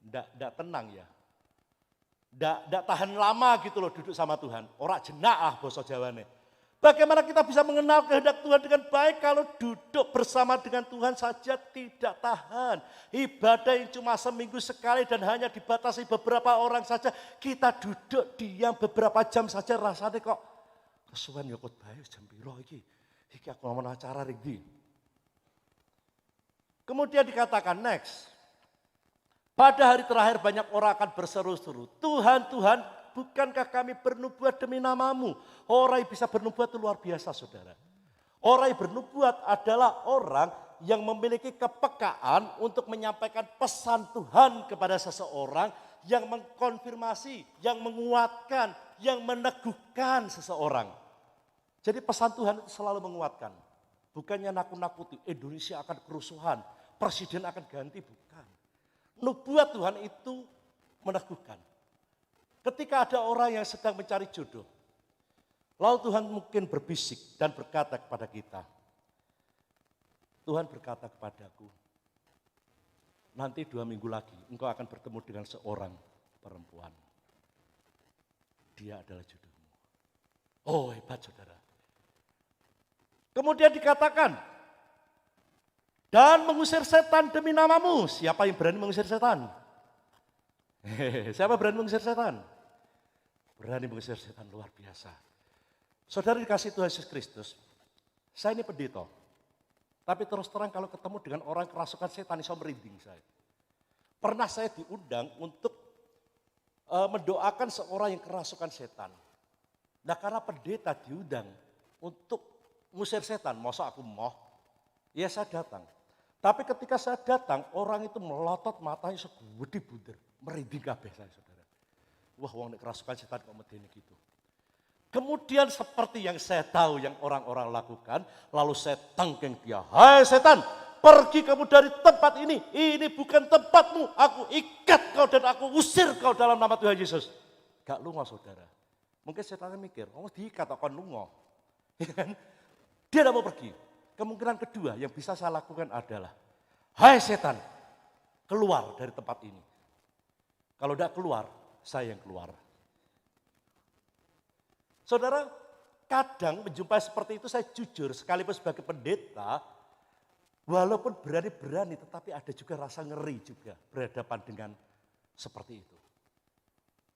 Tidak tenang ya. Tidak tahan lama gitu loh duduk sama Tuhan. Orang jenak bahasa Jawa nih. Bagaimana kita bisa mengenal kehendak Tuhan dengan baik kalau duduk bersama dengan Tuhan saja tidak tahan. Ibadah yang cuma seminggu sekali dan hanya dibatasi beberapa orang saja. Kita duduk diam beberapa jam saja rasanya kok kesuwen ya khotbah jam piro iki. Iki aku ngomong acara iki. Kemudian dikatakan next. Pada hari terakhir banyak orang akan berseru-seru. Tuhan, Tuhan, bukankah kami bernubuat demi namamu? Orang yang bisa bernubuat itu luar biasa saudara. Orang yang bernubuat adalah orang yang memiliki kepekaan untuk menyampaikan pesan Tuhan kepada seseorang yang mengkonfirmasi, yang menguatkan, yang meneguhkan seseorang. Jadi pesan Tuhan itu selalu menguatkan. Bukannya nakut-nakuti, Indonesia akan kerusuhan, presiden akan ganti, bukan. Nubuat Tuhan itu meneguhkan. Ketika ada orang yang sedang mencari jodoh, lalu Tuhan mungkin berbisik dan berkata kepada kita, Tuhan berkata kepadaku, nanti 2 minggu lagi engkau akan bertemu dengan seorang perempuan. Dia adalah jodohmu. Oh hebat saudara. Kemudian dikatakan, dan mengusir setan demi namamu. Siapa yang berani mengusir setan? Siapa berani mengusir setan? Berani mengusir setan luar biasa. Saudara dikasih Tuhan Yesus Kristus, saya ini pendeta. Tapi terus terang kalau ketemu dengan orang kerasukan setan, saya merinding saya. Pernah saya diundang untuk mendoakan seorang yang kerasukan setan. Nah karena pendeta diundang untuk ngusir setan, masa aku mau? Ya saya datang. Tapi ketika saya datang, orang itu melotot matanya segede bunder. Merinding kabeh saya saudara. Wah wong nek kerasukan setan kok medeni gitu. Kemudian seperti yang saya tahu yang orang-orang lakukan, lalu saya tangkeng dia. Hai setan, pergi kamu dari tempat ini bukan tempatmu. Aku ikat kau dan aku usir kau dalam nama Tuhan Yesus. Gak lunga saudara. Mungkin setannya mikir, oh diikat akan lunga. Dia tidak mau pergi. Kemungkinan kedua yang bisa saya lakukan adalah, hai setan, keluar dari tempat ini. Kalau tidak keluar, saya yang keluar. Saudara, kadang menjumpai seperti itu saya jujur, sekalipun sebagai pendeta, walaupun berani-berani tetapi ada juga rasa ngeri juga berhadapan dengan seperti itu.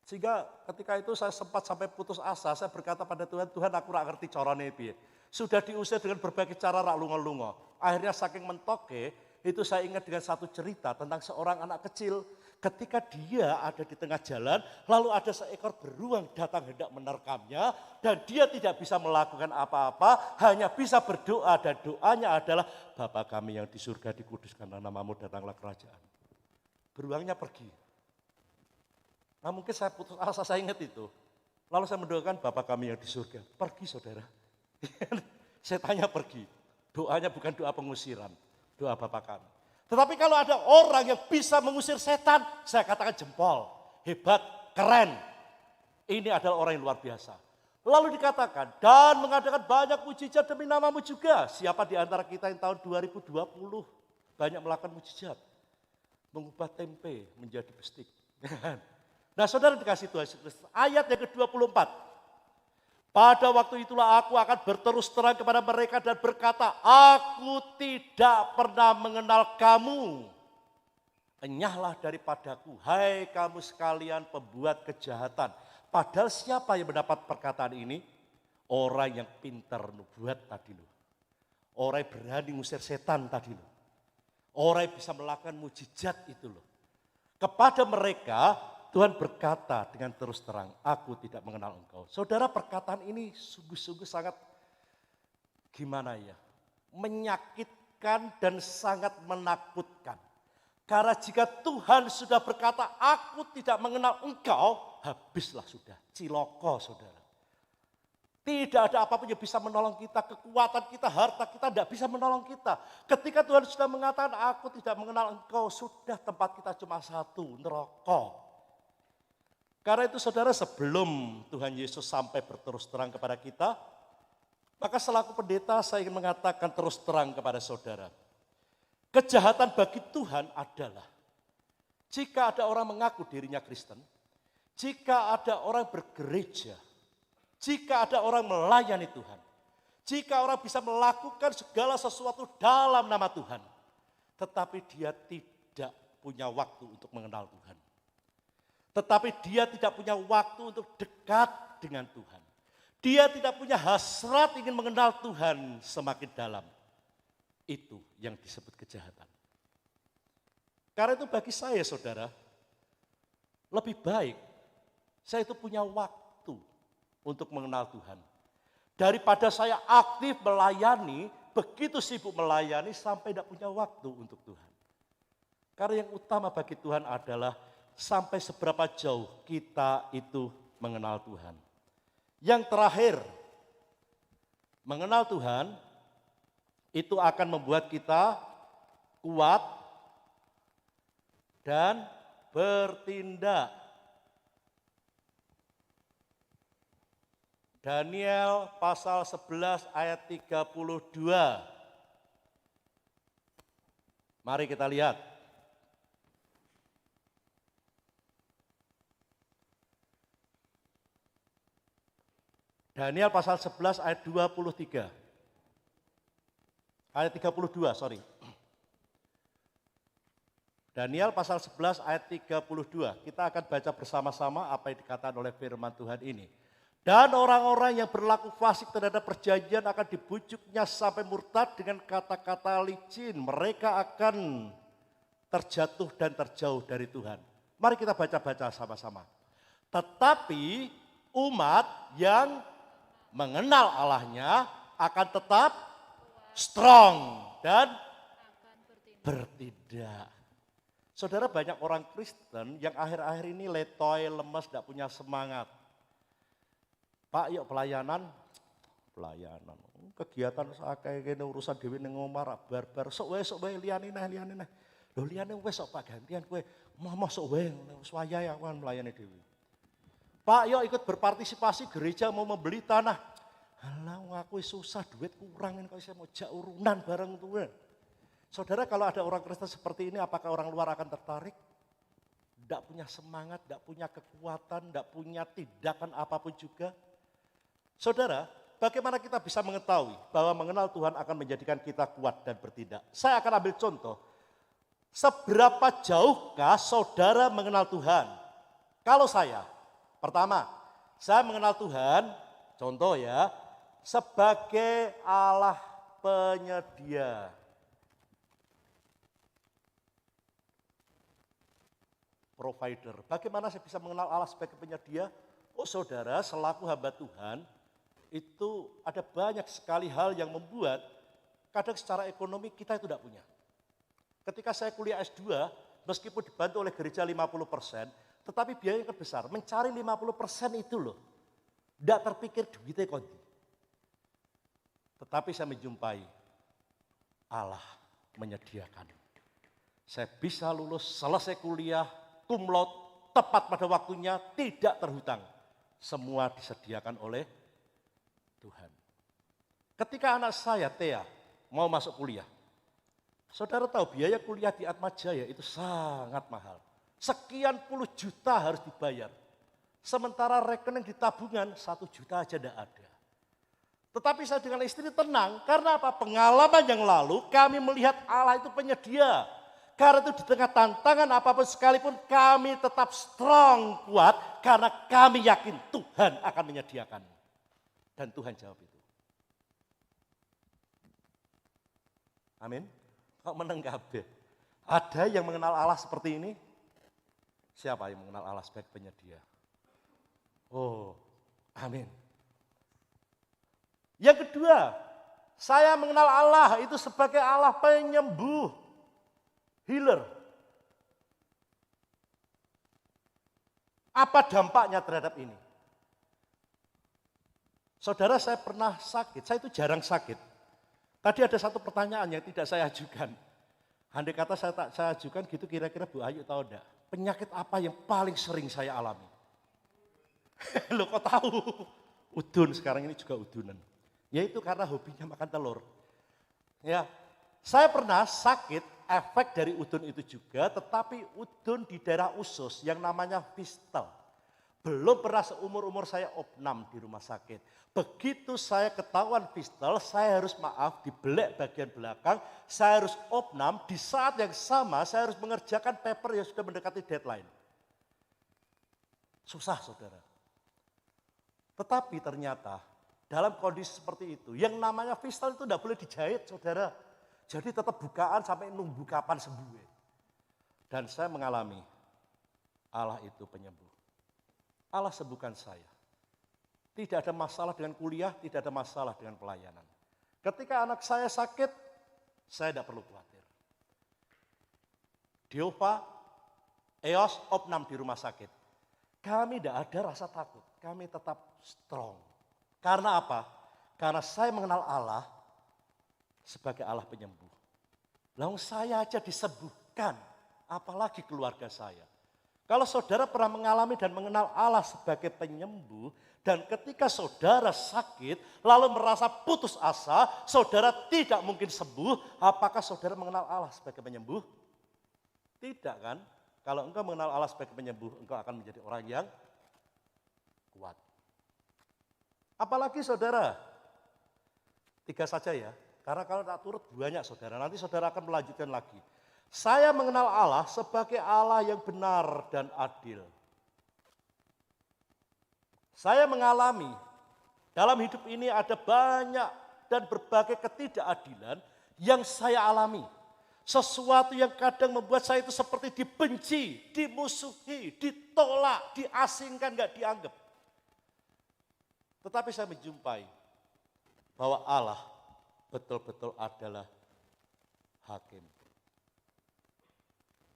Sehingga ketika itu saya sempat sampai putus asa, saya berkata pada Tuhan, Tuhan aku tidak ngerti caranya piye. Sudah diusir dengan berbagai cara rak lunga-lunga. Akhirnya saking mentoke, itu saya ingat dengan satu cerita tentang seorang anak kecil. Ketika dia ada di tengah jalan, lalu ada seekor beruang datang hendak menerkamnya. Dan dia tidak bisa melakukan apa-apa, hanya bisa berdoa. Dan doanya adalah, Bapa kami yang di surga dikuduskanlah namamu, datanglah kerajaan. Beruangnya pergi. Nah mungkin saya putus asa, saya ingat itu. Lalu saya mendoakan Bapa kami yang di surga. Pergi saudara. Setannya pergi. Doanya bukan doa pengusiran, doa Bapa kami. Tetapi kalau ada orang yang bisa mengusir setan, saya katakan jempol, hebat, keren. Ini adalah orang yang luar biasa. Lalu dikatakan, dan mengadakan banyak mujizat demi namamu juga. Siapa di antara kita yang tahun 2020 banyak melakukan mujizat? Mengubah tempe menjadi bestik. Nah saudara dikasih Tuhan Yesus Kristus. Ayat yang ke-24. Pada waktu itulah aku akan berterus terang kepada mereka dan berkata, aku tidak pernah mengenal kamu. Enyahlah daripadaku, hai kamu sekalian pembuat kejahatan. Padahal siapa yang mendapat perkataan ini? Orang yang pintar nubuat tadi loh. Orang yang berani ngusir setan tadi loh. Orang yang bisa melakukan mujizat itu loh. Kepada mereka Tuhan berkata dengan terus terang, aku tidak mengenal engkau. Saudara, perkataan ini sungguh-sungguh sangat gimana ya, menyakitkan dan sangat menakutkan. Karena jika Tuhan sudah berkata, aku tidak mengenal engkau, habislah sudah, ciloko saudara. Tidak ada apapun yang bisa menolong kita, kekuatan kita, harta kita tidak bisa menolong kita. Ketika Tuhan sudah mengatakan, aku tidak mengenal engkau, sudah tempat kita cuma satu, neraka. Karena itu saudara, sebelum Tuhan Yesus sampai berterus terang kepada kita, maka selaku pendeta saya ingin mengatakan terus terang kepada saudara. Kejahatan bagi Tuhan adalah, jika ada orang mengaku dirinya Kristen, jika ada orang bergereja, jika ada orang melayani Tuhan, jika orang bisa melakukan segala sesuatu dalam nama Tuhan, tetapi dia tidak punya waktu untuk mengenal Tuhan. Tetapi dia tidak punya waktu untuk dekat dengan Tuhan. Dia tidak punya hasrat ingin mengenal Tuhan semakin dalam. Itu yang disebut kejahatan. Karena itu bagi saya saudara, lebih baik saya itu punya waktu untuk mengenal Tuhan. Daripada saya aktif melayani, begitu sibuk melayani sampai tidak punya waktu untuk Tuhan. Karena yang utama bagi Tuhan adalah sampai seberapa jauh kita itu mengenal Tuhan. Yang terakhir, mengenal Tuhan itu akan membuat kita kuat dan bertindak. Daniel pasal 11 ayat 32. Mari kita lihat. Daniel pasal 11 ayat 23. Ayat 32, sorry. Daniel pasal 11 ayat 32. Kita akan baca bersama-sama apa yang dikatakan oleh firman Tuhan ini. Dan orang-orang yang berlaku fasik terhadap perjanjian akan dibujuknya sampai murtad dengan kata-kata licin. Mereka akan terjatuh dan terjauh dari Tuhan. Mari kita baca-baca sama-sama. Tetapi umat yang mengenal Allahnya akan tetap strong dan bertindak. Saudara, banyak orang Kristen yang akhir-akhir ini letoy, lemes, tidak punya semangat. Pak, yuk pelayanan, kegiatan kayak gini urusan dewi ning omah barbar, sok wae liyane nah. Lho liyane wis sok Pak gantian kowe, moh sok wae wayahe aku kan melayani dewi. Pak, yuk ikut berpartisipasi gereja mau membeli tanah. Halah aku susah duit kurang ini kalau saya mau jak urunan bareng tuh. Saudara, kalau ada orang Kristen seperti ini, apakah orang luar akan tertarik? Tidak punya semangat, tidak punya kekuatan, tidak punya tindakan apapun juga. Saudara, bagaimana kita bisa mengetahui bahwa mengenal Tuhan akan menjadikan kita kuat dan bertindak? Saya akan ambil contoh. Seberapa jauhkah saudara mengenal Tuhan? Kalau saya, pertama, saya mengenal Tuhan, contoh ya, sebagai Allah penyedia. Provider. Bagaimana saya bisa mengenal Allah sebagai penyedia? Oh saudara, selaku hamba Tuhan, itu ada banyak sekali hal yang membuat kadang secara ekonomi kita itu tidak punya. Ketika saya kuliah S2, meskipun dibantu oleh gereja 50%, tetapi biaya yang besar, mencari 50% itu loh, tidak terpikir duitnya kondi. Tetapi saya menjumpai Allah menyediakan. Saya bisa lulus, selesai kuliah, cum laude, tepat pada waktunya, tidak terhutang. Semua disediakan oleh Tuhan. Ketika anak saya, Thea, mau masuk kuliah, saudara tahu biaya kuliah di Atmajaya itu sangat mahal. Sekian puluh juta harus dibayar. Sementara rekening di tabungan 1 juta aja tidak ada. Tetapi saya dengan istri tenang, karena apa? Pengalaman yang lalu kami melihat Allah itu penyedia. Karena itu di tengah tantangan apapun sekalipun kami tetap strong, kuat. Karena kami yakin Tuhan akan menyediakan. Dan Tuhan jawab itu. Amin. Kok meneng kabeh. Ada yang mengenal Allah seperti ini? Siapa yang mengenal Allah sebagai penyedia? Oh, amin. Yang kedua, saya mengenal Allah itu sebagai Allah penyembuh, healer. Apa dampaknya terhadap ini? Saudara, saya pernah sakit, saya itu jarang sakit. Tadi ada satu pertanyaan yang tidak saya ajukan. Andai kata saya ajukan gitu, kira-kira Bu Ayu tahu enggak? Penyakit apa yang paling sering saya alami? Loh kok tahu? Udun, sekarang ini juga udunan. Yaitu karena hobinya makan telur. Ya, saya pernah sakit efek dari udun itu juga, tetapi udun di daerah usus yang namanya fistel. Belum pernah seumur-umur saya opnam di rumah sakit. Begitu saya ketahuan fistel, saya harus dibelek bagian belakang, saya harus opnam, di saat yang sama saya harus mengerjakan paper yang sudah mendekati deadline. Susah saudara. Tetapi ternyata dalam kondisi seperti itu, yang namanya fistel itu tidak boleh dijahit saudara. Jadi tetap bukaan sampai nunggu kapan sembuh. Dan saya mengalami Allah itu penyembuh. Allah sembuhkan saya. Tidak ada masalah dengan kuliah, tidak ada masalah dengan pelayanan. Ketika anak saya sakit, saya tidak perlu khawatir. Diova, EOS, opnam di rumah sakit. Kami tidak ada rasa takut, kami tetap strong. Karena apa? Karena saya mengenal Allah sebagai Allah penyembuh. Lalu saya aja disembuhkan, apalagi keluarga saya. Kalau saudara pernah mengalami dan mengenal Allah sebagai penyembuh, dan ketika saudara sakit, lalu merasa putus asa, saudara tidak mungkin sembuh, apakah saudara mengenal Allah sebagai penyembuh? Tidak kan? Kalau engkau mengenal Allah sebagai penyembuh, engkau akan menjadi orang yang kuat. Apalagi saudara, 3 saja ya, karena kalau tak turut banyak saudara, nanti saudara akan melanjutkan lagi. Saya mengenal Allah sebagai Allah yang benar dan adil. Saya mengalami dalam hidup ini ada banyak dan berbagai ketidakadilan yang saya alami. Sesuatu yang kadang membuat saya itu seperti dibenci, dimusuhi, ditolak, diasingkan, gak dianggap. Tetapi saya menjumpai bahwa Allah betul-betul adalah hakim.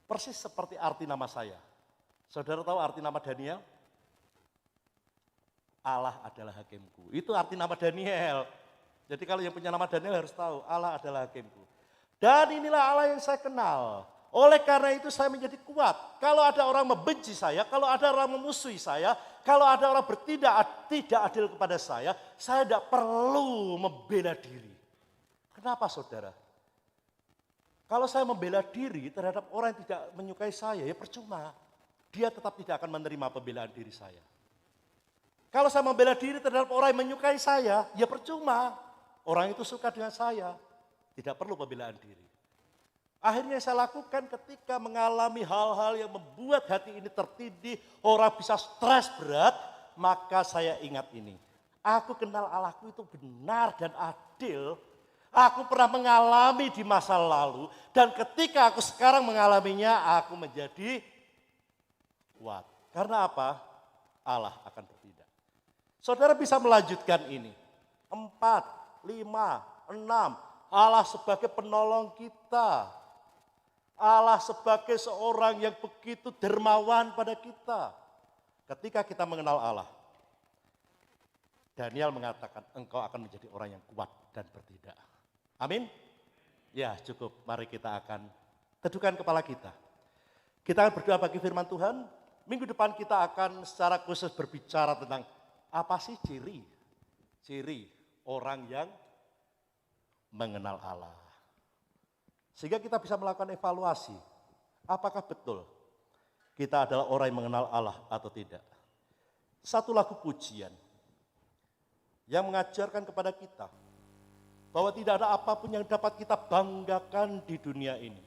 Persis seperti arti nama saya. Saudara tahu arti nama Daniel? Allah adalah hakimku. Itu arti nama Daniel. Jadi kalau yang punya nama Daniel harus tahu, Allah adalah hakimku. Dan inilah Allah yang saya kenal. Oleh karena itu saya menjadi kuat. Kalau ada orang membenci saya, kalau ada orang memusuhi saya, kalau ada orang bertindak tidak adil kepada saya tidak perlu membela diri. Kenapa saudara? Kalau saya membela diri terhadap orang yang tidak menyukai saya, ya percuma. Dia tetap tidak akan menerima pembelaan diri saya. Kalau saya membela diri terhadap orang yang menyukai saya, ya percuma. Orang itu suka dengan saya, tidak perlu pembelaan diri. Akhirnya saya lakukan ketika mengalami hal-hal yang membuat hati ini tertindih, orang bisa stres berat, maka saya ingat ini. Aku kenal Allahku itu benar dan adil. Aku pernah mengalami di masa lalu, dan ketika aku sekarang mengalaminya, aku menjadi kuat. Karena apa? Allah akan bertindak. Saudara bisa melanjutkan ini. 4, 5, 6. Allah sebagai penolong kita. Allah sebagai seorang yang begitu dermawan pada kita. Ketika kita mengenal Allah, Daniel mengatakan engkau akan menjadi orang yang kuat dan bertindak. Amin? Ya cukup, mari kita akan teduhkan kepala kita. Kita akan berdoa bagi firman Tuhan. Minggu depan kita akan secara khusus berbicara tentang apa sih ciri orang yang mengenal Allah. Sehingga kita bisa melakukan evaluasi, apakah betul kita adalah orang yang mengenal Allah atau tidak. Satu lagu pujian yang mengajarkan kepada kita bahwa tidak ada apapun yang dapat kita banggakan di dunia ini.